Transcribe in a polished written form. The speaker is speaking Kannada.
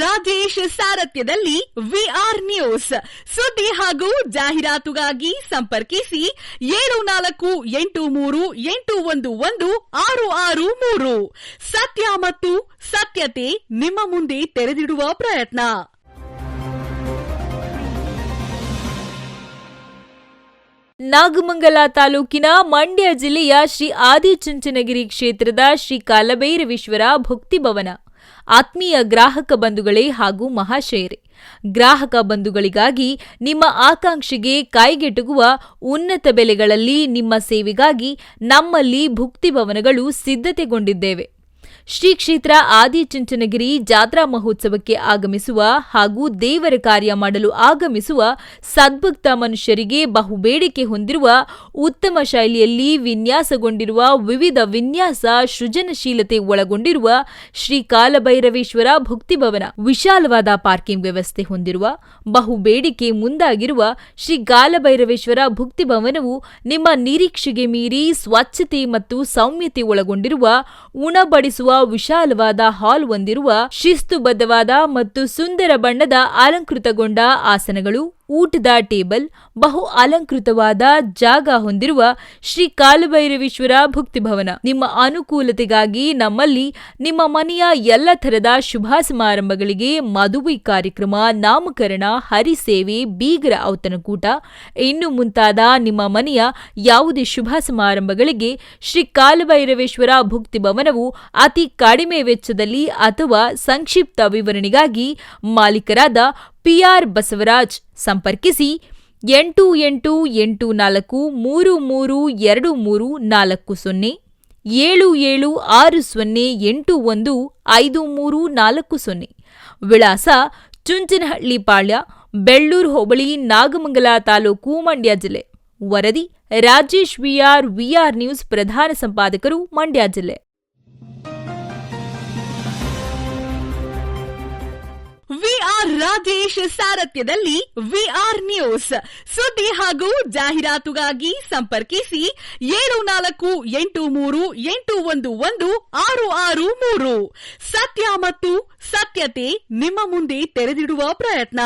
ರಾಜೇಶ್ ಸಾರಥ್ಯದಲ್ಲಿ ವಿಆರ್ ನ್ಯೂಸ್ ಸುದ್ದಿ ಹಾಗೂ ಜಾಹೀರಾತುಗಾಗಿ ಸಂಪರ್ಕಿಸಿ 7483811663. ಸತ್ಯ ಮತ್ತು ಸತ್ಯತೆ ನಿಮ್ಮ ಮುಂದೆ ತೆರೆದಿಡುವ ಪ್ರಯತ್ನ. ನಾಗಮಂಗಲ ತಾಲೂಕಿನ ಮಂಡ್ಯ ಜಿಲ್ಲೆಯ ಶ್ರೀ ಆದಿಚುಂಚನಗಿರಿ ಕ್ಷೇತ್ರದ ಶ್ರೀ ಕಾಲಭೈರವೇಶ್ವರ ಭಕ್ತಿ ಭವನ. ಆತ್ಮೀಯ ಗ್ರಾಹಕ ಬಂಧುಗಳೇ ಹಾಗೂ ಮಹಾಶಯರೇ, ಗ್ರಾಹಕ ಬಂಧುಗಳಿಗಾಗಿ ನಿಮ್ಮ ಆಕಾಂಕ್ಷೆಗೆ ಕೈಗೆಟುಕುವ ಉನ್ನತ ಬೆಲೆಗಳಲ್ಲಿ ನಿಮ್ಮ ಸೇವೆಗಾಗಿ ನಮ್ಮಲ್ಲಿ ಭಕ್ತಿ ಭವನಗಳು ಸಿದ್ಧತೆಗೊಂಡಿದ್ದೇವೆ. ಶ್ರೀ ಕ್ಷೇತ್ರ ಆದಿಚುಂಚನಗಿರಿ ಜಾತ್ರಾ ಮಹೋತ್ಸವಕ್ಕೆ ಆಗಮಿಸುವ ಹಾಗೂ ದೇವರ ಕಾರ್ಯ ಮಾಡಲು ಆಗಮಿಸುವ ಸದ್ಭಕ್ತ ಮನುಷ್ಯರಿಗೆ ಬಹುಬೇಡಿಕೆ ಹೊಂದಿರುವ ಉತ್ತಮ ಶೈಲಿಯಲ್ಲಿ ವಿನ್ಯಾಸಗೊಂಡಿರುವ ವಿವಿಧ ವಿನ್ಯಾಸ ಸೃಜನಶೀಲತೆ ಒಳಗೊಂಡಿರುವ ಶ್ರೀ ಕಾಲಭೈರವೇಶ್ವರ ಭಕ್ತಿ ಭವನ. ವಿಶಾಲವಾದ ಪಾರ್ಕಿಂಗ್ ವ್ಯವಸ್ಥೆ ಹೊಂದಿರುವ ಬಹುಬೇಡಿಕೆ ಮುಂದಾಗಿರುವ ಶ್ರೀ ಕಾಲಭೈರವೇಶ್ವರ ಭಕ್ತಿ ಭವನವು ನಿಮ್ಮ ನಿರೀಕ್ಷೆಗೆ ಮೀರಿ ಸ್ವಚ್ಛತೆ ಮತ್ತು ಸೌಮ್ಯತೆ ಒಳಗೊಂಡಿರುವ ಉಣಬಡಿಸುವ ವಿಶಾಲವಾದ ಹಾಲ್ ಹೊಂದಿರುವ ಶಿಸ್ತುಬದ್ಧವಾದ ಮತ್ತು ಸುಂದರ ಬಣ್ಣದ ಅಲಂಕೃತಗೊಂಡ ಆಸನಗಳು, ಊಟದ ಟೇಬಲ್, ಬಹು ಅಲಂಕೃತವಾದ ಜಾಗ ಹೊಂದಿರುವ ಶ್ರೀ ಕಾಲಭೈರವೇಶ್ವರ ಭಕ್ತಿ ಭವನ. ನಿಮ್ಮ ಅನುಕೂಲತೆಗಾಗಿ ನಮ್ಮಲ್ಲಿ ನಿಮ್ಮ ಮನೆಯ ಎಲ್ಲ ಥರದ ಶುಭ ಸಮಾರಂಭಗಳಿಗೆ, ಮದುವೆ ಕಾರ್ಯಕ್ರಮ, ನಾಮಕರಣ, ಹರಿಸೇವೆ, ಬೀಗರ ಔತಣಕೂಟ ಇನ್ನು ಮುಂತಾದ ನಿಮ್ಮ ಮನೆಯ ಯಾವುದೇ ಶುಭ ಸಮಾರಂಭಗಳಿಗೆ ಶ್ರೀ ಕಾಲಭೈರವೇಶ್ವರ ಭಕ್ತಿ ಭವನವು ಅತಿ ಕಡಿಮೆ ವೆಚ್ಚದಲ್ಲಿ ಅಥವಾ ಸಂಕ್ಷಿಪ್ತ ವಿವರಣೆಗಾಗಿ ಮಾಲೀಕರಾದ PR ಬಸವರಾಜ್ ಸಂಪರ್ಕಿಸಿ 8884332340 7760815340. ವಿಳಾಸ ಚುಂಚನಹಳ್ಳಿ ಪಾಳ್ಯ, ಬೆಳ್ಳೂರು ಹೋಬಳಿ, ನಾಗಮಂಗಲ ತಾಲೂಕು, ಮಂಡ್ಯ ಜಿಲ್ಲೆ. ವರದಿ ರಾಜೇಶ್ ವಿಆರ್ ನ್ಯೂಸ್, ಪ್ರಧಾನ ಸಂಪಾದಕರು, ಮಂಡ್ಯ ಜಿಲ್ಲೆ. ವಿಆರ್ ರಾಜೇಶ್ ಸಾರಥ್ಯದಲ್ಲಿ ವಿಆರ್ ನ್ಯೂಸ್ ಸುದ್ದಿ ಹಾಗೂ ಜಾಹೀರಾತುಗಾಗಿ ಸಂಪರ್ಕಿಸಿ 7483811663. ಸತ್ಯ ಮತ್ತು ಸತ್ಯತೆ ನಿಮ್ಮ ಮುಂದೆ ತೆರೆದಿಡುವ ಪ್ರಯತ್ನ.